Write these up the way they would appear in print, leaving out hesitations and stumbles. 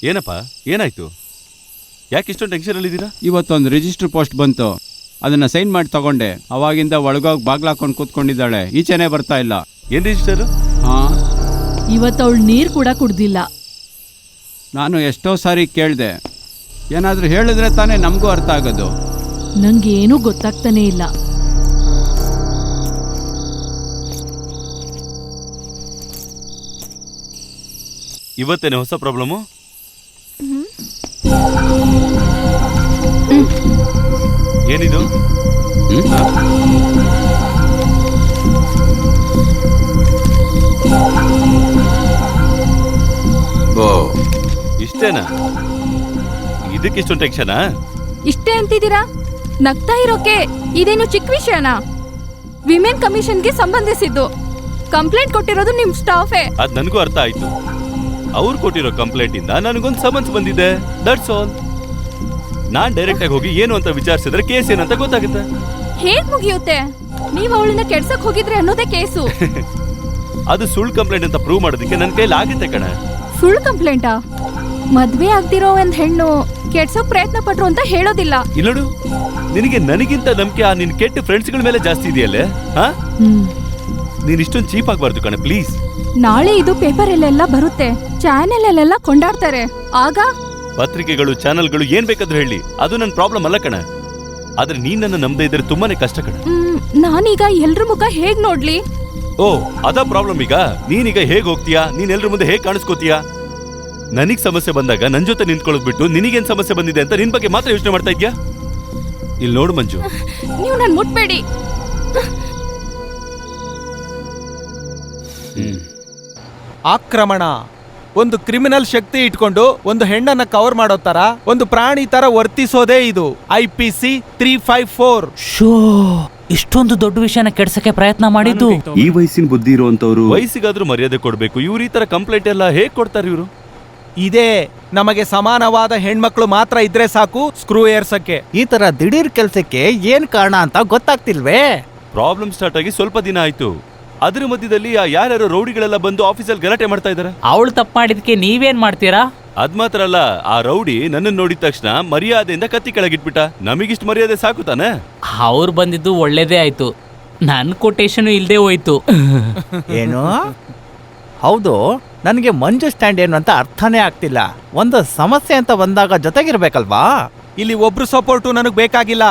ಏನಪ್ಪ, ಏನಾಯ್ತು? ಯಾಕೆ ಇಷ್ಟೊಂದು ಟೆನ್ಷನಲ್ಲಿದ್ದೀರಾ? ಇವತ್ತೊಂದು ರಿಜಿಸ್ಟರ್ ಪೋಸ್ಟ್ ಬಂತು, ಅದನ್ನ ಸೈನ್ ಮಾಡಿ ತಗೊಂಡೆ. ಅವಾಗಿಂದ ಒಳಗೋಗಿ ಬಾಗ್ಲಾಕೊಂಡು ಕೂತ್ಕೊಂಡಿದ್ದಾಳೆ, ಈಚೆನೆ ಬರ್ತಾ ಇಲ್ಲ. ಏನ್ ರಿಜಿಸ್ಟರ್? ಇವತ್ತವಳು ನೀರು ಕೂಡ ಕುಡ್ದಿಲ್ಲ. ನಾನು ಎಷ್ಟೋ ಸಾರಿ ಕೇಳಿದೆ, ಏನಾದರೂ ಹೇಳಿದ್ರೆ ತಾನೇ ನಮಗೂ ಅರ್ಥ ಆಗೋದು. ನಂಗೇನೂ ಗೊತ್ತಾಗ್ತಾನೆ ಇಲ್ಲ. ಇವತ್ತೇನೆ ಹೊಸ ಪ್ರಾಬ್ಲಮ್ಮು? ಏನಿದು? ಇಷ್ಟೇನಾ? ಇದಕ್ಕೆ ಇಷ್ಟೊಂದು ಟೆನ್ಷನಾ? ಇಷ್ಟೇ ಅಂತಿದ್ದೀರಾ? ನಗ್ತಾ ಇರೋಕೆ ಇದೇನು ಚಿಕ್ಕ ವಿಷಯನಾ? ವಿಮೆನ್ ಕಮಿಷನ್ಗೆ ಸಂಬಂಧಿಸಿದ್ದು. ಕಂಪ್ಲೇಂಟ್ ಕೊಟ್ಟಿರೋದು ನಿಮ್ ಸ್ಟಾಫೇ. ಅದ್ ನನಗೂ ಅರ್ಥ ಆಯ್ತು. ಅವ್ರು ಕೊಟ್ಟಿರೋ ಕಂಪ್ಲೇಂಟ್ ಇಂದ ನನಗೊಂದು ಸಮನ್ಸ್ ಬಂದಿದೆ, ದಟ್ಸ್ ಆಲ್. ನಾನ್ ಡೈರೆಕ್ಟ್ ಆಗಿ ಹೋಗಿ ಏನು ಅಂತ ವಿಚಾರಿಸಿದ್ರೆ ಕೇಸ್ ಏನಂತ ಗೊತ್ತಾಗುತ್ತೆ. ಹೇಗ್ ಮುಗಿಯುತ್ತೆ? ನೀವ್ ಅವಳನ್ನ ಕೆಡ್ಸಕ್ ಹೋಗಿದ್ರೆ ಅನ್ನೋದೇ ಕೇಸು. ಅದು ಸುಳ್ಳು ಕಂಪ್ಲೇಂಟ್ ಅಂತ ಪ್ರೂವ್ ಮಾಡೋದಕ್ಕೆ ನನ್ನ ಕೈಲಿ ಆಗುತ್ತೆ ಕಣ. ಸುಳ್ಳು ಕಂಪ್ಲೇಂಟಾ? ಮದ್ವೆ ಆಗ್ದಿರೋ ಒಂದ್ ಹೆಣ್ಣು ಕೆಡ್ಸೋಕ್ ಪ್ರಯತ್ನ ಪಟ್ರು ಅಂತ ಹೇಳೋದಿಲ್ಲ. ಇಲ್ಲೋಡು, ನಿನಗೆ ನನಗಿಂತ ನಂಬಿಕೆ ಆ ನಿನ್ ಕೆಟ್ಟ ಫ್ರೆಂಡ್ಸ್ಗಳ ಮೇಲೆ ಜಾಸ್ತಿ ಇದೆಯಲ್ಲೇ. ನೀನ್ ಇಷ್ಟೊಂದು ಚೀಪ್ ಆಗ್ಬಾರ್ದು ಕಣ, ಪ್ಲೀಸ್. ನಾಳೆ ಇದು ಪೇಪರಲ್ಲೆಲ್ಲ ಬರುತ್ತೆ, ಚಾನೆಲ್ ಕೊಂಡಾಡ್ತಾರೆ. ಆಗ ಪತ್ರಿಕೆಗಳು, ಚಾನೆಲ್ಗಳು ಏನ್ ಬೇಕಾದ್ರೂ ಹೇಳಿ, ಅದು ನನ್ನ ಪ್ರಾಬ್ಲಮ್ ಅಲ್ಲ ಕಣ. ಆದ್ರೆ ನೀನ್ ನನ್ನ ನಂಬದೇ ಇದ್ರೆ ತುಂಬಾನೇ ಕಷ್ಟ ಕಣ. ನಾನೀಗ ಎಲ್ರ ಮುಖ ಹೇಗ್ ನೋಡ್ಲಿ? ಓ, ಅದ ಪ್ರಾಬ್ಲಮ್. ಈಗ ನೀನೀಗ ಹೇಗ್ ಹೋಗ್ತೀಯಾ, ನೀನ್ ಎಲ್ರ ಮುಂದೆ ಹೇಗ್ ಕಾಣಿಸ್ಕೋತೀಯಾ? ನನಗ್ ಸಮಸ್ಯೆ ಬಂದಾಗ ನನ್ ಜೊತೆ ನಿಂತ್ಕೊಳ್ಳೋದ್ ಬಿಟ್ಟು ನಿನಗೇನ್ ಸಮಸ್ಯೆ ಬಂದಿದೆ ಅಂತ ನಿನ್ ಬಗ್ಗೆ ಮಾತ್ರ ಯೋಚನೆ ಮಾಡ್ತಾ ಇದ್ಯಾ? ಇಲ್ಲಿ ನೋಡು ಮಂಜು, ನೀವು ನನ್ ಮುಟ್ಬೇಡಿ. ಆಕ್ರಮಣ ಒಂದು ಕ್ರಿಮಿನಲ್ ಶಕ್ತಿ ಇಟ್ಕೊಂಡು ಒಂದು ಹೆಣ್ಣನ್ನ ಕವರ್ ಮಾಡೋ ತರ, ಒಂದು ಪ್ರಾಣಿ ತರ ವರ್ತಿಸೋದೇ ಇದು IPC 354. ಶೋ, ಇಷ್ಟೊಂದು ದೊಡ್ಡ ವಿಷಯನ ಕೆಡ್ಸಕ್ಕೆ ಪ್ರಯತ್ನ ಮಾಡಿದ್ದು. ಈ ವಯಸ್ಸಿನ ಬುದ್ಧಿ ಇರುವಂತವ್ರು ವಯಸ್ಸಿಗಾದ್ರೂ ಮರ್ಯಾದೆ ಕೊಡ್ಬೇಕು. ಇವ್ರು ಈ ತರ ಕಂಪ್ಲೇಂಟ್ ಎಲ್ಲ ಹೇಗ್ ಕೊಡ್ತಾರೆ ಇವರು? ಇದೇ ನಮಗೆ ಸಮಾನವಾದ ಹೆಣ್ಮಕ್ಳು ಮಾತ್ರ ಇದ್ರೆ ಸಾಕು ಸ್ಕ್ರೂ ಏರ್ಸಕ್ಕೆ. ಈ ತರ ದಿಢೀರ್ ಕೆಲ್ಸಕ್ಕೆ ಏನ್ ಕಾರಣ ಅಂತ ಗೊತ್ತಾಗ್ತಿಲ್ವೇ? ಪ್ರಾಬ್ಲಮ್ ಸ್ಟಾರ್ಟ್ ಆಗಿ ಸ್ವಲ್ಪ ದಿನ ಆಯ್ತು. ಅದ್ರ ಮಧ್ಯದಲ್ಲಿ ಯಾರ್ಯಾರೋ ರೌಡಿಗಳೆಲ್ಲ ಬಂದು ಆಫೀಸಲ್ಲಿ ಗಲಾಟೆ ಮಾಡ್ತಾ ಇದಾರೆ. ಅವಳು ತಪ್ಪು ಮಾಡಿದ್ಕೆ ನೀವೇನ್ ಮಾಡ್ತೀರಾ? ಅದ್ ಮಾತ್ರ ಅಲ್ಲ, ಆ ರೌಡಿ ನನ್ನ ನೋಡಿದ ತಕ್ಷಣ ಮರ್ಯಾದೆಯಿಂದ ಕತ್ತಿ ಕೆಳಗಿಟ್ಬಿಟ್ಟ. ನಮಗಿಷ್ಟು ಮರ್ಯಾದೆ ಸಾಕು ತಾನೆ? ಅವ್ರು ಬಂದಿದ್ದು ಒಳ್ಳೇದೇ ಆಯ್ತು, ನನ್ ಕೊಟೇಶನ್ ಇಲ್ದೇ ಹೋಯ್ತು. ಏನು? ಹೌದು, ನನಗೆ ಮಂಜು ಸ್ಟ್ಯಾಂಡ್ ಏನು ಅಂತ ಅರ್ಥನೇ ಆಗ್ತಿಲ್ಲ. ಒಂದು ಸಮಸ್ಯೆ ಅಂತ ಬಂದಾಗ ಜೊತೆಗಿರ್ಬೇಕಲ್ವಾ? ಇಲ್ಲಿ ಒಬ್ರು ಸಪೋರ್ಟು ನನಗ್ ಬೇಕಾಗಿಲ್ಲ.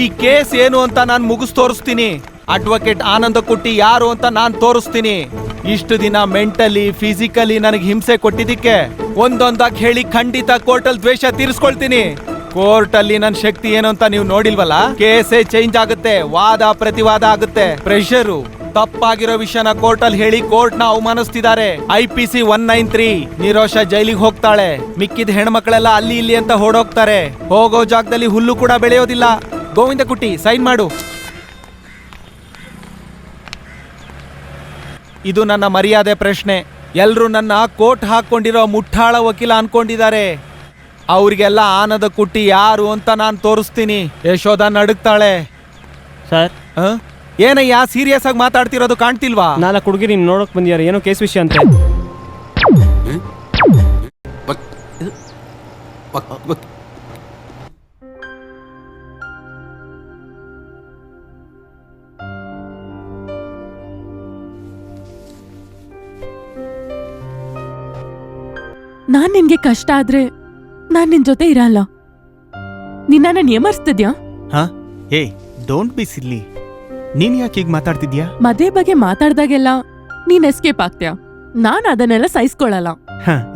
ಈ ಕೇಸ್ ಏನು ಅಂತ ನಾನು ಮುಗಿಸ್ ತೋರಿಸ್ತೀನಿ. ಅಡ್ವೊಕೇಟ್ ಆನಂದ ಕುಟ್ಟಿ ಯಾರು ಅಂತ ನಾನ್ ತೋರಿಸ್ತೀನಿ. ಇಷ್ಟು ದಿನ ಮೆಂಟಲಿ, ಫಿಸಿಕಲಿ ನನಗೆ ಹಿಂಸೆ ಕೊಟ್ಟಿದ್ದಕ್ಕೆ ಒಂದೊಂದಾಗಿ ಹೇಳಿ ಖಂಡಿತ ಕೋರ್ಟಲ್ ದ್ವೇಷ ತೀರಿಸ್ಕೊಳ್ತೀನಿ. ಕೋರ್ಟ್ ಅಲ್ಲಿ ನನ್ನ ಶಕ್ತಿ ಏನು ಅಂತ ನೀವು ನೋಡಿಲ್ವಲ್ಲ? ಕೇಸೇ ಚೇಂಜ್ ಆಗುತ್ತೆ, ವಾದ ಪ್ರತಿವಾದ ಆಗುತ್ತೆ. ಪ್ರೆಷರು, ತಪ್ಪಾಗಿರೋ ವಿಷಯನ ಕೋರ್ಟ್ ಅಲ್ಲಿ ಹೇಳಿ ಕೋರ್ಟ್ ನ ಅವಮಾನಿಸ್ತಿದ್ದಾರೆ. IPC 193. ನಿರೋಷ ಜೈಲಿಗೆ ಹೋಗ್ತಾಳೆ, ಮಿಕ್ಕಿದ ಹೆಣ್ಮಕ್ಳೆಲ್ಲ ಅಲ್ಲಿ ಇಲ್ಲಿ ಅಂತ ಹೊಡೋಗ್ತಾರೆ. ಹೋಗೋ ಜಾಗದಲ್ಲಿ ಹುಲ್ಲು ಕೂಡ ಬೆಳೆಯೋದಿಲ್ಲ. ಗೋವಿಂದ ಕುಟ್ಟಿ, ಸೈನ್ ಮಾಡು. ಇದು ನನ್ನ ಮರ್ಯಾದೆ ಪ್ರಶ್ನೆ. ಎಲ್ರು ನನ್ನ ಕೋರ್ಟ್ ಹಾಕೊಂಡಿರೋ ಮುಠಾಳ ವಕೀಲ ಅನ್ಕೊಂಡಿದ್ದಾರೆ. ಅವ್ರಿಗೆಲ್ಲ ಆನಂದ ಕುಟ್ಟಿ ಯಾರು ಅಂತ ನಾನು ತೋರಿಸ್ತೀನಿ. ಯಶೋಧ ನಡುಕ್ತಾಳೆ. ಸರ್, ಏನಯ್ಯ ಸೀರಿಯಸ್ ಆಗಿ ಮಾತಾಡ್ತಿರೋದು ಕಾಣ್ತಿಲ್ವಾ? 4 ಹುಡುಗಿರಿ ನೋಡಕ್ ಬಂದಿಯಾರ, ಏನೋ ಕೇಸ್ ವಿಷಯ ಅಂತೆ. ನಾನ್ ನಿನ್ಗೆ ಕಷ್ಟ ಆದ್ರೆ ನಾನ್ ನಿನ್ ಜೊತೆ ಇರಲ್ಲ. ನಿನ್ನ ನಿಯಮಿಸ್ತಿದ್ಯಾ? ಹೇ, ಡೋಂಟ್ ಬಿ ಸಿಲ್ಲಿ. ನೀನ್ ಯಾಕೆ ಈಗ ಮಾತಾಡ್ತಿದ್ಯಾ? ಮದ್ವೆ ಬಗ್ಗೆ ಮಾತಾಡ್ದಾಗೆಲ್ಲ ನೀನ್ ಎಸ್ಕೇಪ್ ಆಗ್ತೀಯ. ನಾನ್ ಅದನ್ನೆಲ್ಲ ಸಹಿಸ್ಕೊಳಲ್ಲ.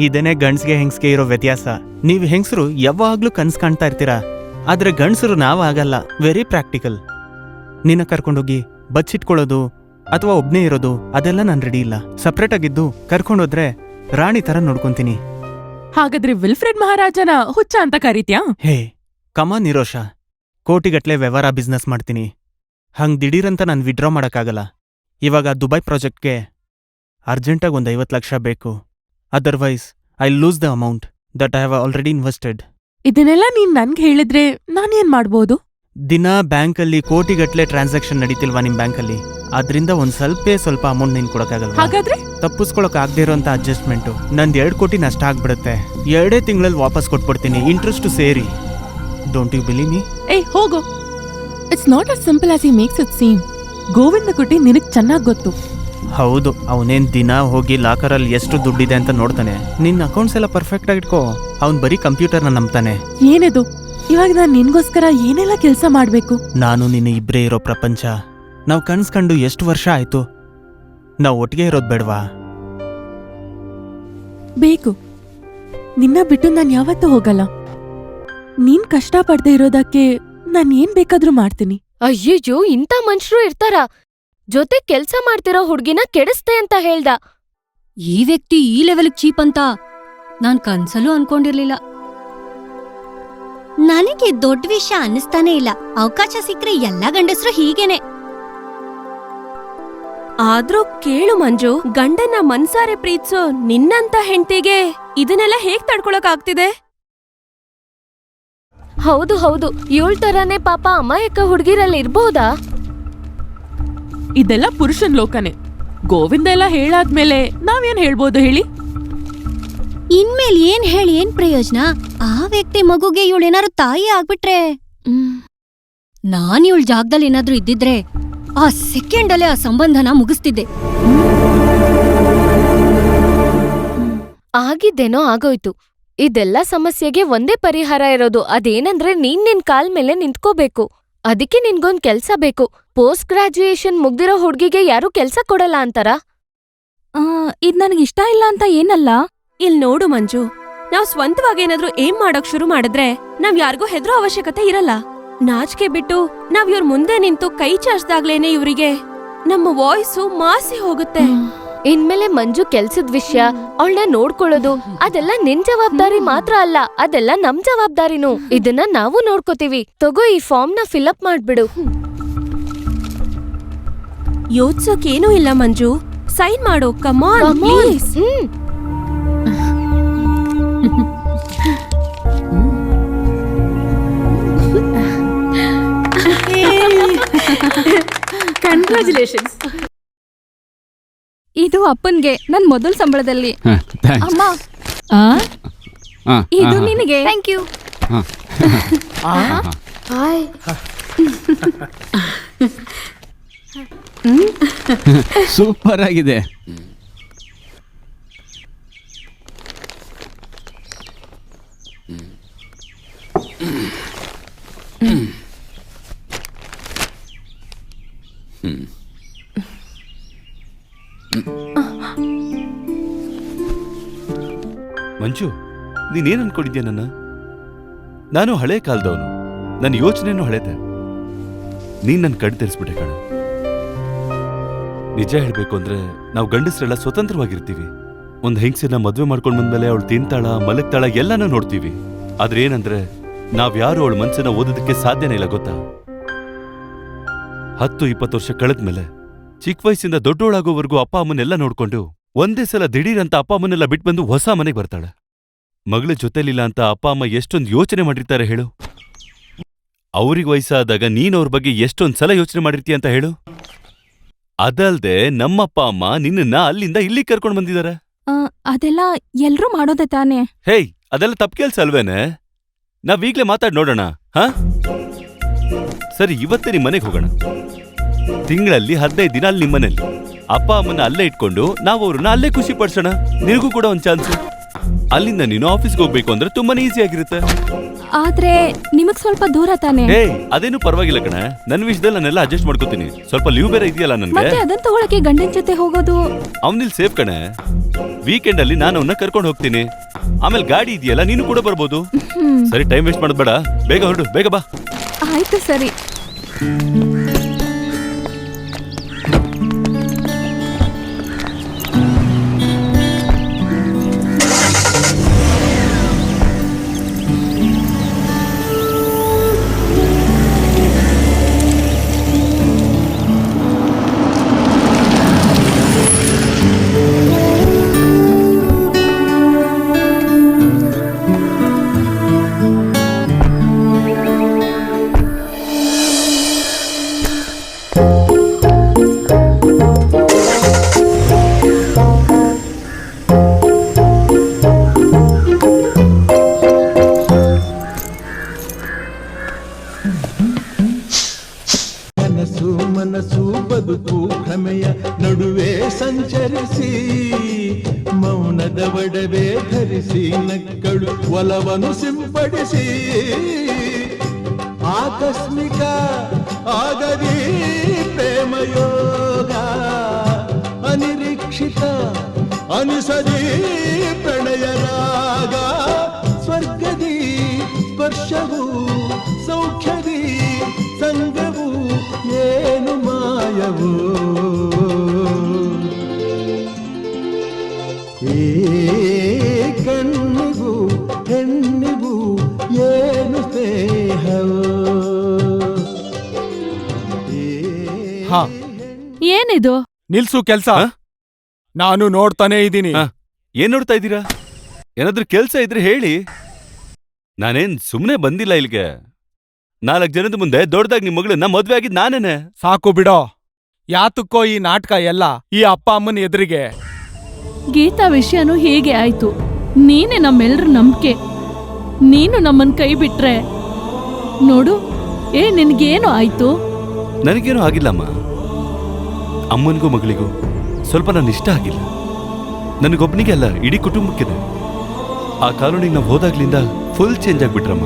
ಇದೇನೆ ಗಂಡ್ಸ್ಗೆ ಹೆಂಗ್ಸ್ಗೆ ಇರೋ ವ್ಯತ್ಯಾಸ. ನೀವ್ ಹೆಂಗ್ಸರು ಯಾವಾಗ್ಲೂ ಕನ್ಸ್ ಕಾಣ್ತಾ ಇರ್ತೀರಾ, ಆದ್ರೆ ಗಂಡ್ಸರು ನಾವ್ ಆಗಲ್ಲ. Very practical. ನಿನ್ನ ಕರ್ಕೊಂಡೋಗಿ ಬಚ್ಚಿಟ್ಕೊಳ್ಳೋದು ಅಥವಾ ಒಬ್ನೇ ಇರೋದು ಅದೆಲ್ಲ ನಾನ್ ರೆಡಿ ಇಲ್ಲ. ಸಪ್ರೇಟ್ ಆಗಿದ್ದು ಕರ್ಕೊಂಡೋದ್ರೆ ರಾಣಿ ತರ ನೋಡ್ಕೊಂತೀನಿ. ಹಾಗಾದ್ರೆ ವಿಲ್ಫ್ರೆಡ್ ಮಹಾರಾಜನ ಹುಚ್ಚ ಅಂತ ಕರೀತ್ಯಾ? ಹೇ ಕಮಾನ್ ನಿರೋಷ, ಕೋಟಿಗಟ್ಲೆ ವ್ಯವಹಾರ ಬಿಸ್ನೆಸ್ ಮಾಡ್ತೀನಿ. ಹಂಗ್ ದಿಢೀರಂತ ನಾನು ವಿಡ್ರಾ ಮಾಡಕ್ಕಾಗಲ್ಲ. ಇವಾಗ ದುಬೈ ಪ್ರಾಜೆಕ್ಟ್ಗೆ ಅರ್ಜೆಂಟಾಗಿ ಒಂದು 50 ಲಕ್ಷ ಬೇಕು. Otherwise I lose the amount that I have already invested. ಇದನ್ನೆಲ್ಲ ನೀನ್ ನನ್ಗೆ ಹೇಳಿದ್ರೆ ನಾನೇನ್ ಮಾಡ್ಬೋದು? ದಿನ ಬ್ಯಾಂಕಲ್ಲಿ ಕೋಟಿಗಟ್ಟಲೆ ಟ್ರಾನ್ಸಾಕ್ಷನ್ ನಡೀತಿಲ್ವಾ ನಿಮ್ ಬ್ಯಾಂಕಲ್ಲಿ? ಅದರಿಂದ ಒಂದ್ ಸ್ವಲ್ಪ ಅಮೌಂಟ್ ನೀನ್ ಕೊಡಕ್ಕಾಗಲ್ವಾ? ಹಾಗಾದ್ರೆ ತಪ್ಪಿಸ್ಕೊಳಕ್ ಆಗದೆ ಇರೋಂಥ ಅಡ್ಜಸ್ಟ್ಮೆಂಟು ನಂದು 2 ಕೋಟಿ ನಷ್ಟ ಆಗ್ಬಿಡುತ್ತೆ. 2 ತಿಂಗಳಲ್ಲಿ ವಾಪಸ್ ಕೊಟ್ಬಿಡ್ತೀನಿ, ಇಂಟ್ರೆಸ್ಟ್ ಸೇರಿ. Don't you believe me? ಏಯ್ ಹೋಗು. It's not as simple as he makes it seem. Govinda Kutty ನಿನಗ್ ಚೆನ್ನಾಗ್ ಗೊತ್ತು. ಹೌದು, ಅವನೇನ್ ದಿನ ಹೋಗಿ ಲಾಕರಲ್ಲಿ ಎಷ್ಟು ದುಡ್ಡಿದೆ ಅಂತ ನೋಡ್ತಾನೆ. ನಿನ್ನ ಅಕೌಂಟ್ಸ್ ಎಲ್ಲ ಪರ್ಫೆಕ್ಟ್ ಆಗಿ ಇಟ್ಕೋ. ಅವ್ನ್ ಬರೀ ಕಂಪ್ಯೂಟರ್ನ ನಂಬ್ತಾನೆ. ಏನಿದು? ಇವಾಗ ನಾನ್ ನಿನ್ಗೋಸ್ಕರ ಏನೆಲ್ಲ ಕೆಲ್ಸ ಮಾಡ್ಬೇಕು? ನಾನು ನಿನ್ನ ಇಬ್ಬರೇ ಇರೋ ಪ್ರಪಂಚ. ನಾವು ಕನ್ಸ್ಕಂಡು ಎಷ್ಟು ವರ್ಷ ಆಯ್ತು? ನಾವು ಒಟ್ಟಿಗೆ ಇರೋದು ಬೇಡವಾ? ಬೇಕು. ನಿನ್ನ ಬಿಟ್ಟು ನಾನ್ ಯಾವತ್ತೂ ಹೋಗಲ್ಲ. ನೀನ್ ಕಷ್ಟ ಪಡ್ದೇ ಇರೋದಕ್ಕೆ ನಾನ್ ಏನ್ ಬೇಕಾದ್ರೂ ಮಾಡ್ತೀನಿ. ಅಯ್ಯಯ್ಯೋ, ಇಂಥ ಮನುಷ್ಯರು ಇರ್ತಾರ? ಜೊತೆ ಕೆಲ್ಸ ಮಾಡ್ತಿರೋ ಹುಡ್ಗಿನ ಕೆಡಿಸ್ತೆ ಅಂತ ಹೇಳ್ದ. ಈ ವ್ಯಕ್ತಿ ಈ ಲೆವೆಲ್ ಚೀಪ್ ಅಂತ ನಾನ್ ಕನ್ಸಲ್ಲೂ ಅನ್ಕೊಂಡಿರ್ಲಿಲ್ಲ. ನನಗೆ ದೊಡ್ಡ ವಿಷಯ ಅನ್ನಿಸ್ತಾನೆ ಇಲ್ಲ. ಅವಕಾಶ ಸಿಕ್ಕ್ರೆ ಎಲ್ಲ ಗಂಡಸರು ಹೀಗೇನೆ. ಆದ್ರೂ ಕೇಳು ಮಂಜು, ಗಂಡನ ಮನ್ಸಾರೆ ಪ್ರೀತ್ಸೋ ನಿನ್ನಂತ ಹೆಂಡ್ತಿಗೆ ಇದನ್ನೆಲ್ಲ ಹೇಗ್ ತಡ್ಕೊಳಕ್ ಆಗ್ತಿದೆ? ಹೌದು ಹೌದು, ಇವಳ್ ತರಾನೇ ಪಾಪ ಅಮಾಯಕ ಹುಡ್ಗಿರಲ್ಲಿ ಇರ್ಬೋದಾ? ಇದೆಲ್ಲ ಪುರುಷನ್ ಲೋಕನೇ. ಗೋವಿಂದ ಎಲ್ಲ ಹೇಳಾದ್ಮೇಲೆ ನಾವೇನ್ ಹೇಳ್ಬೋದು ಹೇಳಿ? ಇನ್ಮೇಲೆ ಏನ್ ಹೇಳಿ ಏನ್ ಪ್ರಯೋಜನ? ಆ ವ್ಯಕ್ತಿ ಮಗುಗೆ ಇವಳೇನಾದ್ರು ತಾಯಿ ಆಗ್ಬಿಟ್ರೆ, ನಾನ್ ಇವಳ ಜಾಗದಲ್ಲಿ ಏನಾದ್ರೂ ಇದ್ದಿದ್ರೆ ಆ ಸೆಕೆಂಡಲ್ಲೇ ಆ ಸಂಬಂಧನ ಮುಗಿಸ್ತಿದ್ದೆ. ಆಗಿದ್ದೇನೋ ಆಗೋಯ್ತು. ಇದೆಲ್ಲ ಸಮಸ್ಯೆಗೆ ಒಂದೇ ಪರಿಹಾರ ಇರೋದು. ಅದೇನಂದ್ರೆ ನೀನ್ ನಿನ್ ಕಾಲ್ ಮೇಲೆ ನಿಂತ್ಕೋಬೇಕು. ಅದಕ್ಕೆ ನಿನ್ಗೊಂದ್ ಕೆಲ್ಸ ಬೇಕು. ಪೋಸ್ಟ್ ಗ್ರಾಜುಯೇಷನ್ ಮುಗ್ದಿರೋ ಹುಡ್ಗಿಗೆ ಯಾರು ಕೆಲ್ಸ ಕೊಡಲ್ಲ ಅಂತಾರ? ಇದ್ ನನಗಿಷ್ಟ ಇಲ್ಲ ಅಂತ ಏನಲ್ಲ. ಇಲ್ ನೋಡು ಮಂಜು, ನಾವ್ ಸ್ವಂತವಾಗಿ ಏನಾದ್ರೂ ಏನ್ ಮಾಡಕ್ ಶುರು ಮಾಡಿದ್ರೆ ನಾವ್ ಯಾರಿಗೂ ಹೆದ್ರೋ ಅವಶ್ಯಕತೆ ಇರಲ್ಲ. ನಾಚಿಕೆ ಬಿಟ್ಟು ನಾವ್ ಇವ್ರ ಮುಂದೆ ನಿಂತು ಕೈ ಚಾಚ್ದಾಗ್ಲೇನೆ ಇವ್ರಿಗೆ ನಮ್ಮ ವಾಯ್ಸು ಮಾಸಿ ಹೋಗುತ್ತೆ. ಇನ್ಮೇಲೆ ಮಂಜು ಕೆಲ್ಸದ ವಿಷಯ, ಅವಳನ್ನ ನೋಡ್ಕೊಳ್ಳೋದು ಅದೆಲ್ಲ ನಿನ್ ಜವಾಬ್ದಾರಿ ಮಾತ್ರ ಅಲ್ಲ, ಅದೆಲ್ಲ ನಮ್ ಜವಾಬ್ದಾರಿನೂ. ಇದನ್ನ ನಾವು ನೋಡ್ಕೋತೀವಿ. ತಗೋ, ಈ ಫಾರ್ಮ್ ನ ಫಿಲ್ಅಪ್ ಮಾಡ್ಬಿಡು. ಯೋಚ್ಸೋಕೇನೂ ಇಲ್ಲ ಮಂಜು, ಸೈನ್ ಮಾಡು. ಕಮಾನ್ ಪ್ಲೀಸ್. ಕಂಗ್ರಾಚುಲೇಷನ್ಸ್. ಇದು ಅಪ್ಪನ್ಗೆ ನನ್ ಮೊದಲ ಸಂಬಳದಲ್ಲಿ. ಅಮ್ಮ, ಇದು ನಿನಗೆ. Thank you. ಸೂಪರ್ ಆಗಿದೆ. ಮಂಜು, ನೀನೇನ್ ಅನ್ಕೊಂಡಿದ್ಯಾ ನನ್ನ? ನಾನು ಹಳೆ ಕಾಲದವನು, ನನ್ನ ಯೋಚನೆನೂ ಹಳೇದೆ. ನೀನ್ ನನ್ ಕಣ್ ತೆರೆಸ್ಬಿಟ್ಟೆ ಕಣ. ನಿಜ ಹೇಳ್ಬೇಕು ಅಂದ್ರೆ ನಾವು ಗಂಡಸರೆಲ್ಲ ಸ್ವತಂತ್ರವಾಗಿರ್ತೀವಿ. ಒಂದ್ ಹೆಂಗಸನ್ನ ಮದ್ವೆ ಮಾಡ್ಕೊಂಡ್ ಬಂದ್ಮೇಲೆ ಅವಳು ತಿಂತಾಳ, ಮಲಗ್ತಾಳ, ಎಲ್ಲಾನು ನೋಡ್ತೀವಿ. ಆದ್ರೆ ಏನಂದ್ರೆ ನಾವ್ಯಾರು ಅವಳ ಮನ್ಸನ್ನ ಓದೋದಕ್ಕೆ ಸಾಧ್ಯನೇ ಇಲ್ಲ, ಗೊತ್ತಾ? 10-20 ವರ್ಷ ಕಳೆದ್ಮೇಲೆ ಚಿಕ್ಕ ವಯಸ್ಸಿಂದ ದೊಡ್ಡೋಳಾಗೋವರೆಗೂ ಅಪ್ಪ ಅಮ್ಮನ್ನೆಲ್ಲ ನೋಡ್ಕೊಂಡು ಒಂದೇ ಸಲ ದಿಢೀರಂತ ಅಪ್ಪ ಅಮ್ಮನ್ನೆಲ್ಲ ಬಿಟ್ಟು ಬಂದು ಹೊಸ ಮನೆಗೆ ಬರ್ತಾಳೆ. ಮಗಳ ಜೊತೆಲಿಲ್ಲ ಅಂತ ಅಪ್ಪ ಅಮ್ಮ ಎಷ್ಟೊಂದು ಯೋಚನೆ ಮಾಡಿರ್ತಾರೆ ಹೇಳು. ಅವ್ರಿಗೆ ವಯಸ್ಸಾದಾಗ ನೀನ್ ಅವ್ರ ಬಗ್ಗೆ ಎಷ್ಟೊಂದ್ ಸಲ ಯೋಚನೆ ಮಾಡಿರ್ತೀಯ ಅಂತ ಹೇಳು. ಅದಲ್ದೆ ನಮ್ಮಪ್ಪ ಅಮ್ಮ ನಿನ್ನನ್ನ ಅಲ್ಲಿಂದ ಇಲ್ಲಿಗೆ ಕರ್ಕೊಂಡ್ ಬಂದಿದ್ದಾರೆ. ಅದೆಲ್ಲ ಎಲ್ರೂ ಮಾಡೋದೆ ತಾನೆ. ಹೇಯ್, ಅದೆಲ್ಲ ತಪ್ಪು ಕೆಲ್ಸ ಅಲ್ವೇನೆ? ನಾವೀಗ್ಲೇ ಮಾತಾಡ್ ನೋಡೋಣ. ಹಾ ಸರಿ, ಇವತ್ತೇ ನಿಮ್ ಮನೆಗೆ ಹೋಗೋಣ. ತಿಂಗಳಲ್ಲಿ 15 ದಿನ ಅಲ್ಲಿ ನಿಮ್ಮನೇಲಿ ಅಪ್ಪ ಅಮ್ಮನ ಅಲ್ಲೇ ಇಟ್ಕೊಂಡು ನಾವು ಅವ್ರನ್ನ ಅಲ್ಲೇ ಖುಷಿ ಪಡ್ಸೋಣ. ನಿನಗೂ ಕೂಡ ಒಂದ್ ಚಾನ್ಸ್. ಅಲ್ಲಿಂದ ನೀನು ಆಫೀಸ್ಗೆ ಹೋಗ್ಬೇಕು ಅಂದ್ರೆ ತುಂಬಾನೇ ಈಸಿ ಆಗಿರುತ್ತೆ. ಆದ್ರೆ ನಿಮಗ್ ಸ್ವಲ್ಪ ದೂರ ತಾನೆ. ಏಯ್, ಅದೇನು ಪರವಾಗಿಲ್ಲ ಕಣ. ನನ್ನ ವಿಷಯದಲ್ಲಿ ನಾನೆಲ್ಲ ಅಡ್ಜಸ್ಟ್ ಮಾಡ್ಕೋತೀನಿ. ಸ್ವಲ್ಪ ಲೀವ್ ಬೇರೆ ಇದೆಯಲ್ಲ ನನ್ಗೆ. ಮತ್ತೆ ಅದನ್ನ ತಗೊಳಕ್ಕೆ ಗಂಡನ್ ಜೊತೆ ಹೋಗೋದು. ಅವನಿಲ್ ಸೇಫ್ ಕಣ. ವೀಕೆಂಡ್ ಅಲ್ಲಿ ನಾನು ಅವನ್ನ ಕರ್ಕೊಂಡು ಹೋಗ್ತೀನಿ. ಆಮೇಲೆ ಗಾಡಿ ಇದೆಯಲ್ಲ, ನೀನು ಕೂಡ ಬರ್ಬೋದು. ಸರಿ, ಟೈಮ್ ವೇಸ್ಟ್ ಮಾಡೋದ್ ಬೇಡ. ಬೇಗ ಹೊರಡು, ಬೇಗ ಬಾ. ಆಯ್ತು, ಸರಿ. ನಕ್ಕಳು ಒಲವನ್ನು ಸಿಂಪಡಿಸಿ ಆಕಸ್ಮಿಕ ಆಗದಿ ಪ್ರೇಮಯೋಗ ಅನಿರೀಕ್ಷಿತ ಅನುಸದಿ ಪ್ರಣಯ ರಾಗ ಸ್ವರ್ಗದಿ ಸ್ಪರ್ಶವು ಸೌಖ್ಯದಿ ಸಂಗವು ಏನು ಮಾಯವು ಏ ಕಣ್ಣಿಗೂ ಹೆಣ್ಣಿಗೂ ಏನು ಸ್ನೇಹವು ಹಾ ಏನಿದು? ನಿಲ್ಸು ಕೆಲ್ಸ. ನಾನು ನೋಡ್ತಾನೆ ಇದ್ದೀನಿ. ಏನ್ ನೋಡ್ತಾ ಇದ್ದೀರಾ? ಏನಾದ್ರೂ ಕೆಲ್ಸ ಇದ್ರೆ ಹೇಳಿ. ನಾನೇನ್ ಸುಮ್ನೆ ಬಂದಿಲ್ಲ ಇಲ್ಲಿಗೆ. 4 ಜನದ ಮುಂದೆ ದೊಡ್ಡದಾಗಿ ನಿಮ್ ಮಗಳನ್ನ ಮದ್ವೆ ಆಗಿದ್ ನಾನೇನೆ. ಸಾಕು ಬಿಡೋ. ಯಾತಕ್ಕೋ ಈ ನಾಟಕ ಎಲ್ಲ ಈ ಅಪ್ಪ ಅಮ್ಮನ ಎದುರಿಗೆ? ಗೀತಾ ವಿಷಯನೂ ಹೀಗೆ ಆಯ್ತು. ನೀನೇ ನಮ್ಮೆಲ್ರ ನಂಬಿಕೆ. ನೀನು ನಮ್ಮನ್ ಕೈ ಬಿಟ್ರೆ ನೋಡು, ನಿನ್ಗೇನು ಆಯ್ತು? ನನಗೇನೂ ಆಗಿಲ್ಲಮ್ಮ. ಅಮ್ಮನಿಗೂ ಮಗಳಿಗೂ ಸ್ವಲ್ಪ ನಾನು ಇಷ್ಟ ಆಗಿಲ್ಲ. ನನಗೊಬ್ಬನಿಗೆ ಅಲ್ಲ, ಇಡೀ ಕುಟುಂಬಕ್ಕಿದೆ. ಆ ಕಾಲೋನಿಗೆ ನಾವು ಹೋದಾಗ್ಲಿಂದ ಫುಲ್ ಚೇಂಜ್ ಆಗ್ಬಿಟ್ರಮ್ಮ.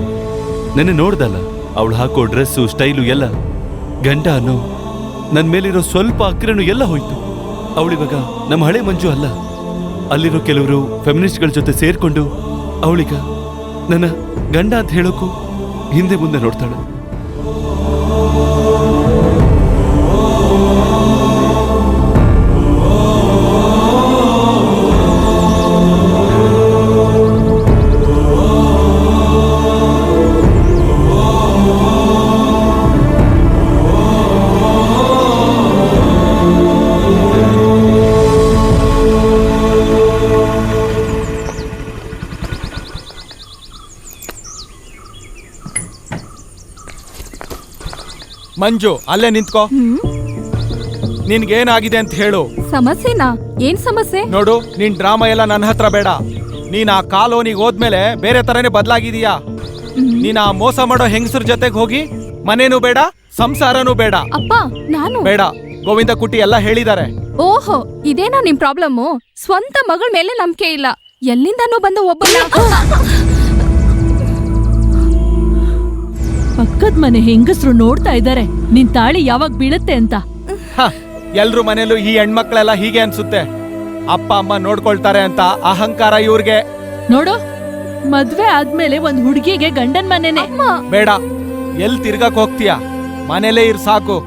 ನೆನ್ನೆ ನೋಡ್ದಲ್ಲ, ಅವಳು ಹಾಕೋ ಡ್ರೆಸ್ಸು ಸ್ಟೈಲು ಎಲ್ಲ. ಗಂಡ ಅನ್ನೋ ನನ್ನ ಮೇಲಿರೋ ಸ್ವಲ್ಪ ಅಕ್ರೆನೂ ಎಲ್ಲ ಹೋಯ್ತು. ಅವಳಿವಾಗ ನಮ್ಮ ಹಳೆ ಮಂಜು ಅಲ್ಲ. ಅಲ್ಲಿರೋ ಕೆಲವರು ಫೆಮಿನಿಸ್ಟ್ಗಳ ಜೊತೆ ಸೇರ್ಕೊಂಡು ಅವಳಿಗ ನನ್ನ ಗಂಡ ಅಂತ ಹೇಳೋಕ್ಕೂ ಹಿಂದೆ ಮುಂದೆ ನೋಡ್ತಾಳೆ. ಮಂಜು, ಅಲ್ಲೇ ನಿಂತ್ಕೋ. ನಿನ್ಗೇನಾಗಿದೆ ಅಂತ ಹೇಳು. ಸಮಸ್ಯೆನಾ? ಏನ್ ಸಮಸ್ಯೆ? ನೋಡು, ನಿನ್ ಡ್ರಾಮಾ ಎಲ್ಲ ನನ್ನ ಹತ್ರ ಬೇಡ. ನೀನ್ ಆ ಕಾಲೋನಿಗೆ ಹೋದ್ಮೇಲೆ ಬೇರೆ ತರನೇ ಬದಲಾಗಿದೀಯಾ. ನೀನ್ ಆ ಮೋಸ ಮಾಡೋ ಹೆಂಗಸರ ಜೊತೆಗೆ ಹೋಗಿ ಮನೇನೂ ಬೇಡ, ಸಂಸಾರನೂ ಬೇಡ. ಅಪ್ಪ, ನಾನು ಬೇಡ. ಗೋವಿಂದ ಕುಟ್ಟಿ ಎಲ್ಲ ಹೇಳಿದ್ದಾರೆ. ಓಹೋ, ಇದೇನಾ ನಿಮ್ ಪ್ರಾಬ್ಲಮ್ಮು? ಸ್ವಂತ ಮಗಳ ಮೇಲೆ ನಂಬಿಕೆ ಇಲ್ಲ. ಎಲ್ಲಿಂದನೂ ಬಂದು ಒಬ್ಬನ ಪಕ್ಕದ ಮನೆ ಹೆಂಗಸರು ನೋಡ್ತಾ ಇದ್ದಾರೆ ನಿನ್ ತಾಳಿ ಯಾವಾಗ ಬೀಳುತ್ತೆ ಅಂತ. ಎಲ್ರು ಮನೇಲೂ ಈ ಹೆಣ್ಮಕ್ಳೆಲ್ಲ ಹೀಗೆ ಅನ್ಸುತ್ತೆ. ಅಪ್ಪ ಅಮ್ಮ ನೋಡ್ಕೊಳ್ತಾರೆ ಅಂತ ಅಹಂಕಾರ ಇವ್ರಿಗೆ. ನೋಡು, ಮದ್ವೆ ಆದ್ಮೇಲೆ ಒಂದ್ ಹುಡುಗಿಗೆ ಗಂಡನ್ ಮನೆನೆ. ಬೇಡ, ಎಲ್ ತಿರ್ಗಕ್ ಹೋಗ್ತೀಯ? ಮನೇಲೇ ಇರ್ ಸಾಕು.